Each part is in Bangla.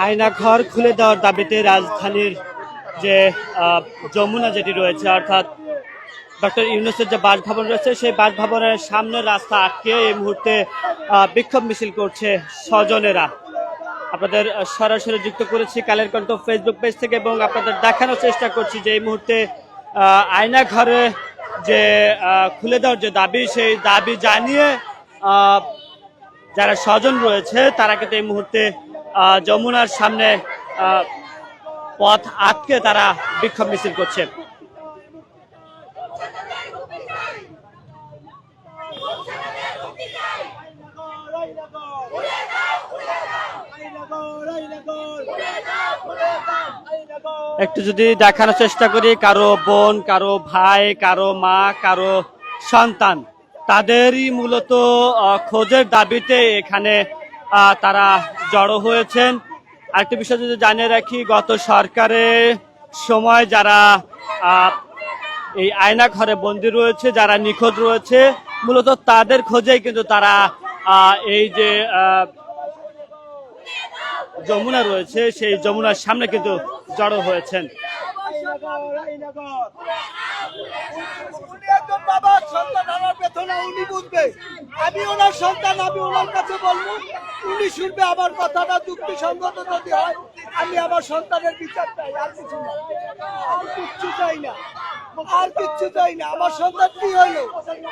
আয়নাঘর খুলে দেওয়ার দাবিতে রাজধানীর যে যমুনা যেটি রয়েছে, অর্থাৎ ডক্টর ইউনূসের যে বাসভবন রয়েছে, সেই বাসভবনের সামনে রাস্তা আটকে এই মুহূর্তে বিক্ষোভ মিছিল করছে স্বজনেরা। আপনাদের সরাসরি যুক্ত করেছি কালের কণ্ঠ ফেসবুক পেজ থেকে এবং আপনাদের দেখানোর চেষ্টা করছি যে এই মুহূর্তে আয়নাঘরে যে খুলে দেওয়ার যে দাবি, সেই দাবি জানিয়ে যারা স্বজন রয়েছে তারা কিন্তু এই মুহূর্তে যমুনার সামনে পথ আটকে তারা বিক্ষোভ মিছিল করছে। একটু যদি দেখানোর চেষ্টা করি, কারো বোন, কারো ভাই, কারো মা, কারো সন্তান, তাদেরই মূলত খোঁজের দাবিতে এখানে তারা জড়ো হয়েছেন। আরেকটি বিষয় যদি জানিয়ে রাখি, গত সরকারের সময় যারা এই আয়নাঘরে বন্দী রয়েছে, যারা নিখোঁজ রয়েছে, মূলত তাদের খোঁজেই কিন্তু তারা এই যে যমুনা রয়েছে সেই যমুনার সামনে কিন্তু জড়ো হয়েছেন। আমি ওনার সন্তান, আমি ওনার কাছে বলবো, উনি শুনবে আমার কথাটা যুক্তিসঙ্গত যদি হয়। আমি আমার সন্তানের বিচার চাই, আর কিছু না, আর কিচ্ছু চাই না, আর কিচ্ছু চাই না। আমার সন্তান কি হলো,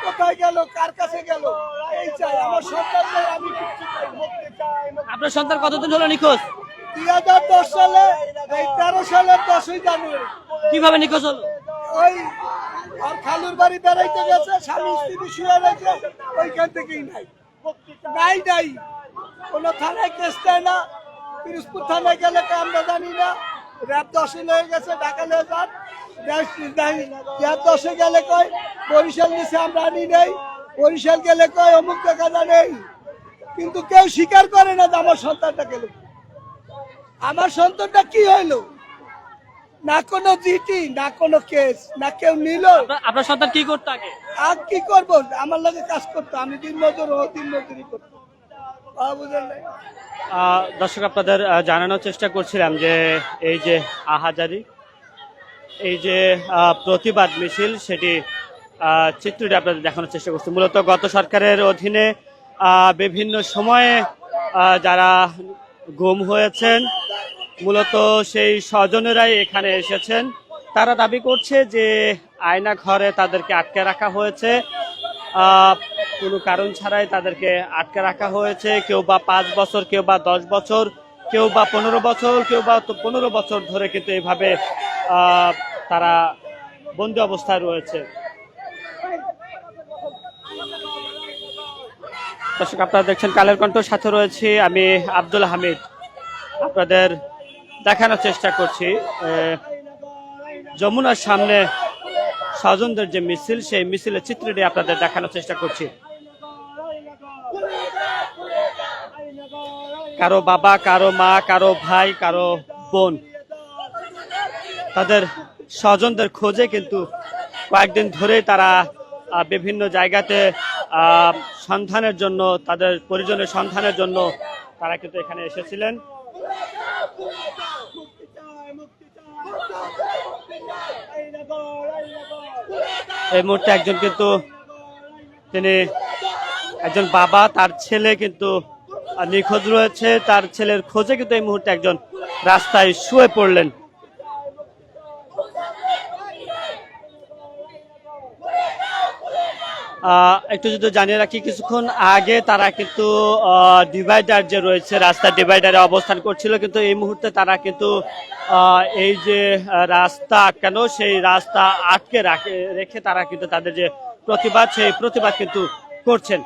কোথায় গেল, কার কাছে গেল, এই চাই আমার সন্তান চাই, আমি কিচ্ছু চাই। আপনার সন্তান কতদিন হলো নিখোঁজ? 2010 সালে, এই 13 সালের 10ই জানুয়ারি। কিভাবে নিখোঁজ হলো? ওই আর খালুর বাড়ি বেড়াইতে গেছে, স্বামী স্ত্রী শুয়ে রয়েছে, ওইখান থেকেই নাই নাই নাই কোনো থানায় কেস দেয় না। পিরোজপুর থানায় গেলে আমরা জানি না, র্যাব 10 হয়ে গেছে, ঢাকা নিয়ে যান। র্যাব 10 গেলে কয় বরিশাল নিচে আমরা আনি নেই, বরিশাল গেলে কয় অমুক দেখা নেই। কিন্তু কেউ স্বীকার করে না যে আমার সন্তানটা গেল, আমার সন্তানটা কি হইলো। না কোনো জিটি, না কোনো কেস, না কেউ নিল। আপনার সন্তান কি করতো আগে? আর কি করবো, আমার লাগে কাজ করতো, আমি দিনমজুর দিনমজুরি করতো। দর্শক, আপনাদের জানানোর চেষ্টা করছিলাম যে এই যে আহাজারি, এই যে প্রতিবাদ মিছিল, সেটি চিত্রটি আপনাদের দেখানোর চেষ্টা করছি। মূলত গত সরকারের অধীনে বিভিন্ন সময়ে যারা গুম হয়েছেন, মূলত সেই স্বজনেরাই এখানে এসেছেন। তারা দাবি করছে যে আয়না ঘরে তাদেরকে আটকে রাখা হয়েছে, কোনো কারণ ছাড়াই তাদেরকে আটকে রাখা হয়েছে। কেউ বা 5 বছর, কেউ বা 10 বছর, কেউ বা 15 বছর, কেউ বা 15 বছর ধরে কিন্তু এইভাবে তারা বন্দি অবস্থায় রয়েছে। দর্শক, আপনারা দেখছেন কালের কণ্ঠ, সাথে রয়েছে আমি আব্দুল হামিদ। আপনাদের দেখানোর চেষ্টা করছি যমুনার সামনে স্বজনদের যে মিছিল, সেই মিছিলের চিত্রটি আপনাদের দেখানোর চেষ্টা করছি। কারো বাবা, কারো মা, কারো ভাই, কারো বোন, তাদের স্বজনদের খোঁজে কিন্তু কয়েকদিন ধরে তারা বিভিন্ন জায়গাতে সন্ধানের জন্য, তাদের পরিজনের সন্ধানের জন্য তারা কিন্তু এখানে এসেছিলেন। এই মুহূর্তে একজন কিন্তু তিনি একজন বাবা, তার ছেলে কিন্তু নিখোঁজ রয়েছে। তার ছেলের খোঁজে কিন্তু এই মুহূর্তে একজন রাস্তায় শুয়ে পড়লেন। একটু যদি জানিয়ে রাখি, কিছুক্ষণ আগে তারা কিন্তু ডিভাইডার যে রয়েছে, রাস্তা ডিভাইডারে অবস্থান করছিল, কিন্তু এই মুহূর্তে তারা কিন্তু এই যে রাস্তা আটকানো, সেই রাস্তা আটকে রেখে তারা কিন্তু তাদের যে প্রতিবাদ, সেই প্রতিবাদ কিন্তু করছেন।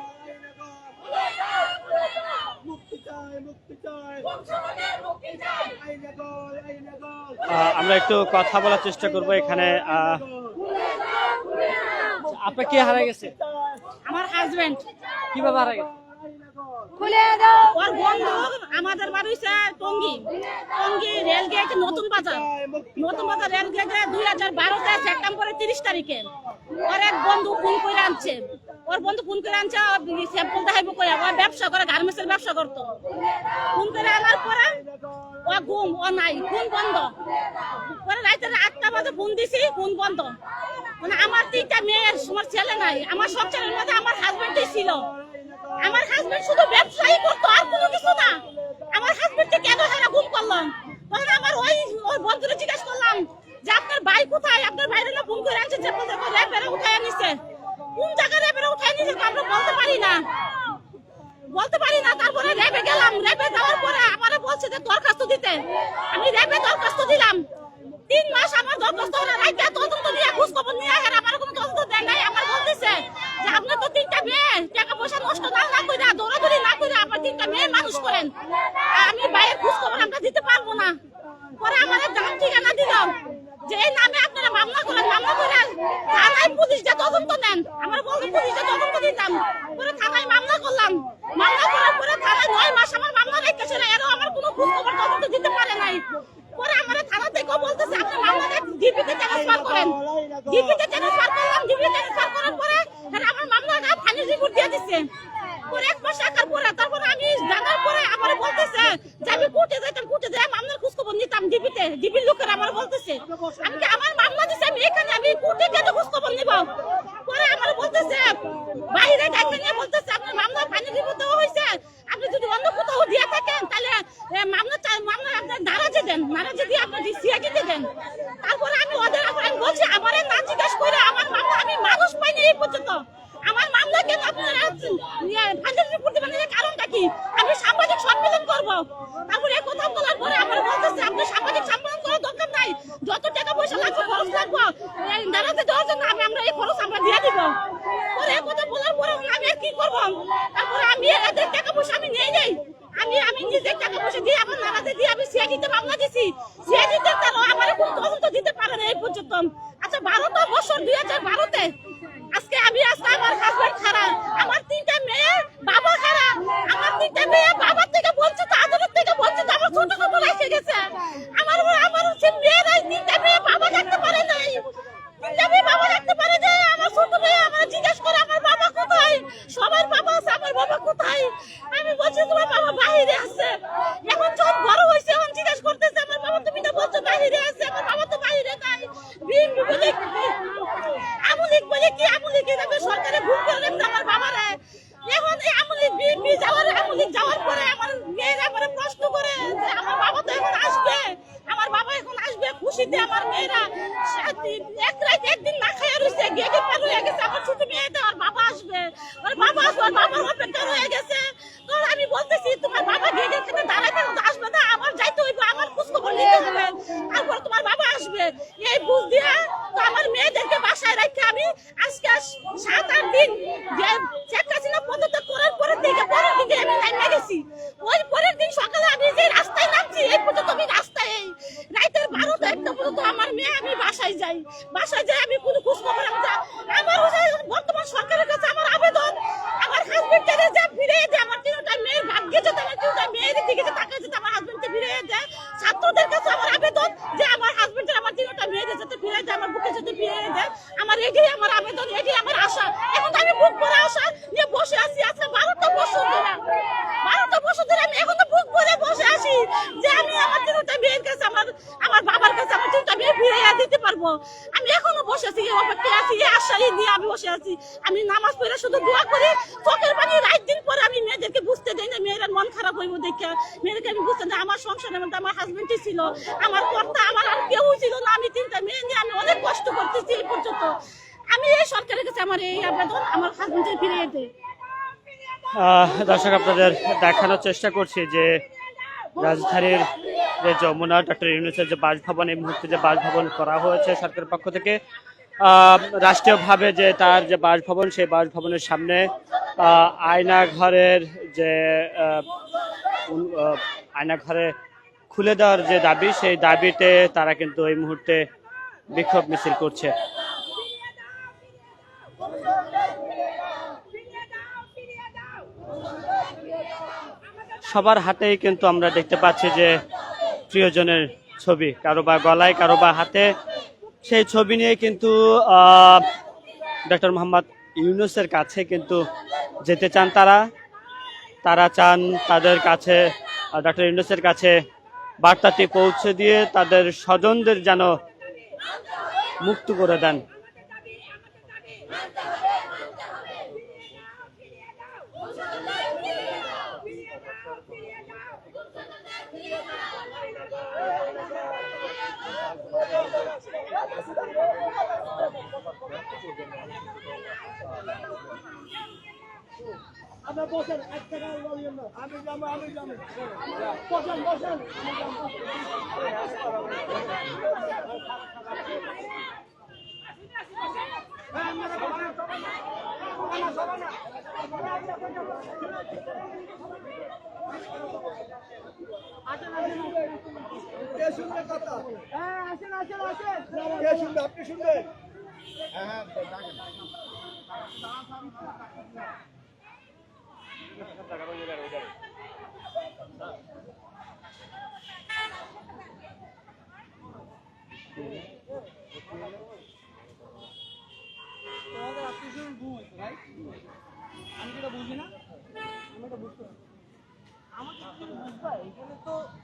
আমরা একটু কথা বলার চেষ্টা করব এখানে। আপনার কে হারা গেছে? আমার হাজবেন্ড। কিভাবে হারা গেছে? খুলে দাও। ওর বন্ধু আমাদের বাড়ি হইছে টঙ্গী রেলগেট নতুন বাজার রেলগেটে 2012 সেপ্টেম্বরের 30 তারিখে ওর এক বন্ধু ফোন করে আনছে। ওর বন্ধু ফোন করে আনছে স্যাম্পল দেখাইবো করে ও ব্যবসা করে গার্মেন্টসের ব্যবসা করতো ফোন করে আনার পরে ও ঘুম ও নাই ফোন বন্ধ পরে রাতের 8টা বাজে ফোন দিছি ফোন বন্ধ মানে আমার 3টা মেয়ের আমার ছেলে নাই আমার সব ছেলের মধ্যে আমার হাজবেন্ডই ছিল আমার হাজবেন্ড শুধু ব্যবসায়ী করতো আর কোনো কিছু না আমার হাজবেন্ডকে কেন হেরা ঘুম করলাম তখন আমার ওর বন্ধুরে জিজ্ঞেস করলাম যে আপনার ভাই কোথায় আপনার ভাইয়ের না ফোন করে আনছে যে র্যাপেরে উঠায় নিছে কোন জায়গায় র্যাপেরে উঠায় নিছে আমরা বলতে পারি না তারপরে র্যাপে গেলাম র্যাপে যাওয়ার পরে আমারে বলছে যে দরখাস্ত দিতে আমি র্যাপে দরখাস্ত দিলাম 3 মাস আমার দরখাস্ত হলো রাইতে তদন্ত নিয়ে খোঁজ খবর নিয়ে হের আমার কোনো তদন্ত দেয় নাই আমার বলতেছে যে আপনি তো 3টা মেয়ে টাকা পয়সা নষ্ট না কইরা দৌড়াদৌড়ি না কইরা আবার 3টা মেয়ে মানুষ করেন আমি ভাইয়ের খোঁজ খবর আমরা দিতে পারবো না পরে আমাদের নাম ঠিকানা দিল যে এই নামে আপনারা মামলা করেন মামলা করে থানায় পুলিশ যে তদন্ত নেন আমার বলতে পুলিশ যে তদন্ত দিতাম পরে থানায় মামলা করলাম মামলা করার পরে থানায় 9 মাস আমার মামলা রেখেছিল এরও আমার কোনো খোঁজ খবর তদন্ত দিতে পারে নাই পরে আমার থানা থেকে বলতেছে আপনি মামলাটা ডিপিতে ট্রান্সফার করেন ডিপিতে ট্রান্সফার করলাম ডিপিতে ট্রান্সফার করার পরে আমার মামলাটা ফাইনাল রিপোর্ট দিয়ে দিচ্ছে পরে 1 মাস রাখার পরে তারপরে আমি জানার পরে আমার বলতেছে যে আমি কোর্টে যাইতাম কোর্টে যাই মামলার খোঁজ খবর নিতাম ডিপির লোকের আমার বলতেছে আমি কি আমার মামলা দিছে আমি এখানে আমি কোর্টে গিয়ে খোঁজ খবর নিব পরে আমার বলতেছে বাইরে ডাইকে নিয়ে বলতেছে আপনার মামলা ফাইনাল রিপোর্ট দেওয়া হয়েছে আপনি যদি অন্য কোথাও দিয়ে থাকেন তাহলে মামলা আপনার নারাজি দেন নারাজি দিয়ে আপনার সিআইডি দেন তারপরে আমি ওদের আমি বলছি আমারে না জিজ্ঞেস করে আমার মামলা আমি মানুষ পাইনি এই পর্যন্ত আমার মামলা কেন আপনারা ফাইনাল রিপোর্ট দিবেন এর কারণটা কি আমি সাংবাদিক সম্মেলন করব তারপরে এই কথা বলার পরে আমার বলতেছে আপনি সাংবাদিক সম্মেলন করার দরকার নাই যত টাকা পয়সা লাগবে খরচ লাগবে নারাজি দেওয়ার জন্য আমরা এই খরচ আমরা দিয়ে দিব পরে এই কথা বলার পরে আমি আর কি করব তারপরে আমি এদের টাকা পয়সা আমি নিয়ে যাই আমি নিজে টাকা পয়সা দিয়ে আমার নারাজি দিয়ে আমি সিআইডিতে মামলা দিছি সিআইডিতে তারা আমার কোনো তদন্ত দিতে পারে না এই পর্যন্ত আচ্ছা 12টা বছর 2012-তে আজকে আমার হাজবেন্ড খারাপ আমার 3টা মেয়ে বাবা খারাপ আমার 3টা মেয়ে বাবা থেকে বঞ্চিত আদরের থেকে বঞ্চিত আমার ছোট ছোট রেখে গেছে আমার মেয়েরা 3টা মেয়ে বাবা থাকতে পারে নাই 3টা মেয়ে বাবা থাকতে পারে না আমার ছোট মেয়ে আমার জিজ্ঞেস করে আমার বাবা কোথায় সবার বাবা আছে আমার বাবা কোথায় আমি বলছি তোমার বাবা বাইরে আছে এখন সব বড় হয়েছে এখন জিজ্ঞেস করতেছে আমার বাবা তুমি না বলছো বাইরে আছে আমার বাবা তো বাইরে নাই বিএনপি বলে আমলিক বলে কি আমলিক এভাবে সরকারে ভুল করে রেখেছে আমার বাবারে এখন এই আমলিক বিএনপি যাওয়ার পরে আমার মেয়েরা আমার প্রশ্ন করে যে আমার বাবা তো এখন আসবে আমার বাবা এখন আসবে খুশিতে আমার মেয়েরা একদিন না খাইয়া রয়েছে গেটে পার হয়ে গেছে আমার ছোট মেয়েটা আর বাবা আসবে ওর বাবা আসবে ওর বাবার অপেক্ষা হয়ে গেছে তো আমি বলতেছি তোমার বাবা গেটের কাছে দাঁড়াইতে আসবে না আমার যাইতে হইবে আমার খোঁজ খবর নিতে হবে তারপর তোমার বাবা আসবে এই বুঝ দিয়া তো আমার মেয়েদেরকে বাসায় রেখে আমি আজকে 7-8 দিন যে শেখ হাসিনা পদত্যাগ করার পরের দিকে আমি নাইমা গেছি ওই পরের দিন সকালে আমি যে রাস্তায় নামছি এই পর্যন্ত আমি রাস্তায় এই রাতের 12টা-1টা পর্যন্ত আমার মেয়ে আমি বাসায় যাই আমি কোনো খোঁজ খবর আমার বর্তমান সরকারের কাছে আমার আবেদন আমার হাজবেন্ডকে যা ফিরিয়ে দেয় আমার 3টা মেয়ের ভাগ্যে যেতে আমার 3টা মেয়ের দিকে যে টাকা যেতে আমার হাজবেন্ডকে ফিরিয়ে দেয় ছাত্রদের কাছে আমার আবেদন যে আমার হাজবেন্ডের আমার 3টা মেয়ের যেতে ফিরিয়ে দেয় আমার বুকে যেতে ফিরিয়ে দেয় আমার এটাই আমার আবেদন এটাই আমার আশা এখন আমি বুক করে আশা নিয়ে বসে আছি আজকে 12টা বছর ধরে আমি এখন তো বুক করে বসে আছি যে আমি আমার 3টা মেয়ের কাছে আমার বাবার কাছে আমার 3টা মেয়ে ফিরিয়ে দিতে পারবো আমি এখনো বসে আছি অপেক্ষায় আছি এই আশাই নিয়ে আমি বসে আছি আমি নামাজ পড়ে শুধু দোয়া করি চোখের পানি রাত দিন পরে আমি মেয়েদেরকে বুঝতে দেই না মেয়েরা মন খারাপ হইব দেখে মেয়েদেরকে আমি বুঝতে দেই আমার সংসারের মধ্যে আমার হাজবেন্ডই ছিল আমার কর্তা আমার আর কেউ ছিল না আমি 3টা মেয়ে নিয়ে আমি অনেক কষ্ট করতেছি এই পর্যন্ত আমি এই সরকারের কাছে আমার এই আবেদন আমার হাজবেন্ডের ফিরিয়ে দেয় দর্শক আপনাদের দেখানোর চেষ্টা করছি যে রাজধানীর যে যমুনা ডক্টর ইউনূসের যে বাসভবন এই মুহূর্তে যে বাসভবন করা হয়েছে সরকারের পক্ষ থেকে রাষ্ট্রীয়ভাবে যে তার যে বাসভবন সেই বাসভবনের সামনে আয়নাঘরের যে আয়নাঘরে খুলে দেওয়ার যে দাবি সেই দাবিতে তারা কিন্তু এই মুহূর্তে বিক্ষোভ মিছিল করছে। সবার হাতেই কিন্তু আমরা দেখতে পাচ্ছি যে প্রিয়জনের ছবি, কারো বা গলায় কারো বা হাতে, সেই ছবি নিয়ে কিন্তু ডক্টর মোহাম্মদ ইউনূসের কাছে কিন্তু যেতে চান তারা। তারা চান তাদের কাছে ডক্টর ইউনূসের কাছে বার্তাটি পৌঁছে দিয়ে তাদের স্বজনদের যেন মুক্ত করে দেন। কে শুনবে কথা? কে শুনবে? আপনি শুনবেন?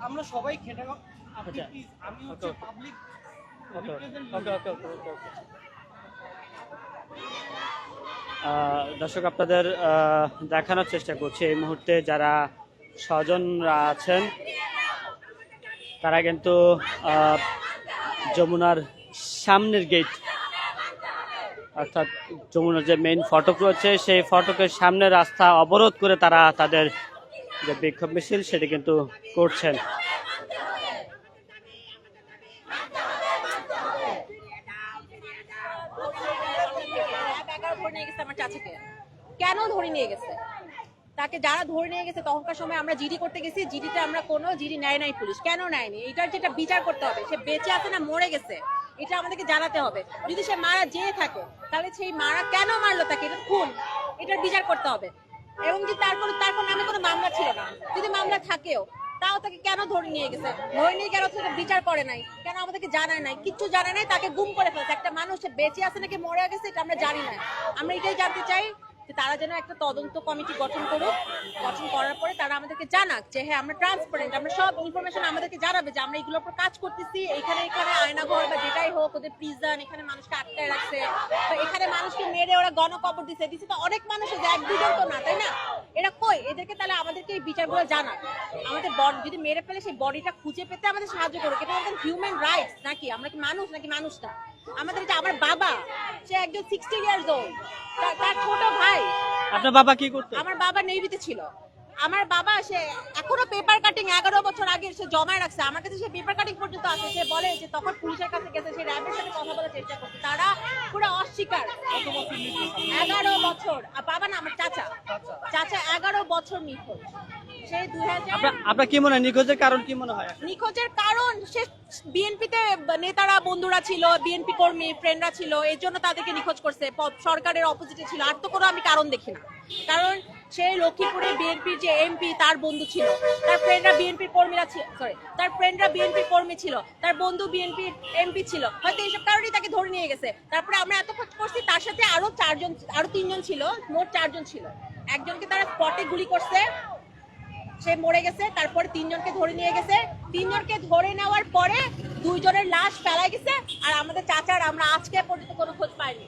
আমরা সবাই খেটে আপনি আচ্ছা। প্লিজ আমি হচ্ছে পাবলিক দর্শক আপনাদের দেখানোর চেষ্টা করছি এই মুহূর্তে যারা স্বজনরা আছেন তারা কিন্তু যমুনার সামনের গেট অর্থাৎ যমুনার যে মেইন ফটক রয়েছে সেই ফটকের সামনে রাস্তা অবরোধ করে তারা তাদের যে বিক্ষোভ মিছিল সেটি কিন্তু করছেন। কেন ধরে নিয়ে গেছে তাকে? যারা ধরে নিয়ে গেছে তখনকার সময় আমরা জিডি করতে গেছি, জিডিতে আমরা কোনো জিডি নেয় নাই পুলিশ। কেন নেয়নি? এটার যেটা বিচার করতে হবে, সে বেঁচে আছে না মরে গেছে এটা আমাদেরকে জানাতে হবে। যদি সে মারা যেয়ে থাকে তাহলে সেই মারা কেন মারলো তাকে, এটা খুন, এটার বিচার করতে হবে। এবং যে তারপর নামে কোনো মামলা ছিল না, যদি মামলা থাকেও তাও তাকে কেন ধরে নিয়ে গেছে? ধরে নিয়ে কেন বিচার করে নাই? কেন আমাদেরকে জানায় নাই? কিচ্ছু জানায় নাই, তাকে গুম করে ফেলছে। একটা মানুষ বেঁচে আছে নাকি মরে গেছে এটা আমরা জানি না। আমরা এটাই জানতে চাই যে তারা যেন একটা তদন্ত কমিটি গঠন করুক, গঠন করার পরে তারা আমাদেরকে জানাক যে হ্যাঁ আমরা ট্রান্সপারেন্ট, আমরা সব ইনফরমেশন আমাদেরকে জানাবে যে আমরা এগুলোর উপর কাজ করতেছি। এখানে আয়নাঘর বা যেটাই হোক, ওদের প্রিজন, এখানে মানুষকে আটকায় রাখছে, তো এখানে মানুষকে মেরে ওরা গণকবর দিছে তো অনেক মানুষ আছে, এক দুজন তো না, তাই না? এরা কই? এদেরকে তাহলে আমাদেরকে এই বিচারগুলো জানাক। আমাদের যদি মেরে ফেলে সেই বডিটা খুঁজে পেতে আমাদের সাহায্য করুক। এটা আমাদের হিউম্যান রাইটস নাকি? আমরা কি মানুষ নাকি মানুষ না? আমাদের যে আমার বাবা, সে একজন 60 ইয়ার্স ওল্ড, তার ছোট ভাই। আপনার বাবা কি করতেন? আমার বাবা নেভিতে ছিল। আমার বাবা সে এখনো পেপার কাটিং 11 বছর আগে সে জমায় রাখছে। আমার কাছে সে পেপার কাটিং পর্যন্ত আছে। সে বলে যে তখন পুলিশের কাছে গেছে, সে র্যাবের সাথে কথা বলার চেষ্টা করছে, তারা পুরো অস্বীকার। 11 বছর। বাবা না, আমার চাচা 11 বছর নিখোঁজ। সেই 2000। আপনার কি মনে হয় নিখোঁজের কারণ কি মনে হয়? নিখোঁজের কারণ সে বিএনপিতে নেতারা বন্ধুরা ছিল, বিএনপি কর্মী ফ্রেন্ডরা ছিল, এর জন্য তাদেরকে নিখোঁজ করছে। সরকারের অপোজিটে ছিল, আর তো কোনো আমি কারণ দেখি না। কারণ সেই লক্ষ্মীপুরে বিএনপির যে এমপি তার বন্ধু ছিল, তার ফ্রেন্ডরা বিএনপির কর্মীরা ছিল, তার ফ্রেন্ডরা বিএনপির কর্মী ছিল, তার বন্ধু বিএনপির এমপি ছিল, হয়তো এইসব কারণেই তাকে ধরে নিয়ে গেছে। তারপরে আমরা এত খোঁজ করছি, তার সাথে আরো 3জন ছিল, মোট 4জন ছিল। একজনকে তারা স্পটে গুলি করছে, সে মরে গেছে। তারপরে 3জনকে ধরে নিয়ে গেছে। 3জনকে ধরে নেওয়ার পরে 2জনের লাশ ফেলা গেছে। আর আমাদের চাচার আমরা আজকে পর্যন্ত কোনো খোঁজ পাইনি।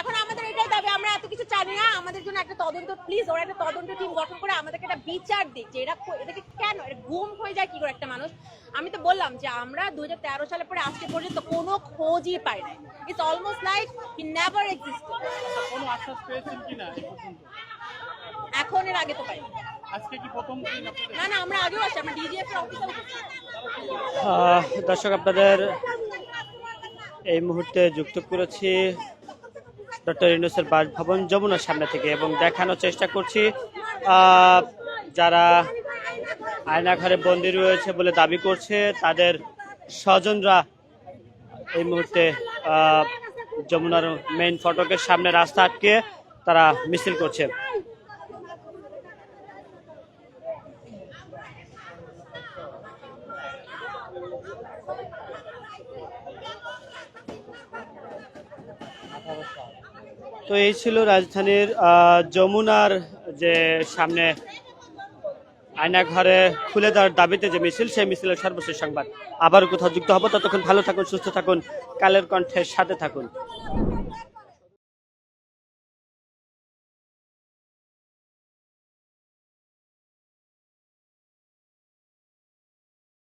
এখন আমাদের এটাই দাবি, আমরা এত কিছু জানি না, আমাদের জন্য একটা তদন্ত, প্লিজ ওরা একটা তদন্ত টিম গঠন করে আমাদেরকে একটা বিচার দিক যে এদেরকে কেন গুম হয়ে যায় কি করে একটা মানুষ। আমি তো বললাম যে আমরা 2013 সালে পরে আজকে পর্যন্ত কোনো খোঁজই পাই নাই। It's almost like he never existed. কোনো আশ্বাস পেয়েছেন কিনা এই পর্যন্ত? এখন এর আগে তো পাই। আজকে কি প্রথম দিন আপনাদের? না, আমরা আগেও আসি, আমরা ডিজিএফ এর অফিসে উঠেছি। দর্শক আপনাদের এই মুহূর্তে যুক্ত করেছি ডক্টর ইউনূসের বাসভবন যমুনার সামনে থেকে এবং দেখানোর চেষ্টা করছি যারা আয়নাঘরে বন্দী রয়েছে বলে দাবি করছে তাদের স্বজনরা এই মুহূর্তে যমুনার মেইন ফটকের সামনে রাস্তা আটকে তারা মিছিল করছে। তো এই ছিল রাজধানীর যমুনার যে সামনে আয়নাঘরে খুলে দেওয়ার দাবিতে যে মিছিল, সেই মিছিলের সর্বশেষ সংবাদ। আবার কোথাও যুক্ত হবো, ততক্ষণ ভালো থাকুন, সুস্থ থাকুন, কালের কণ্ঠের সাথে থাকুন।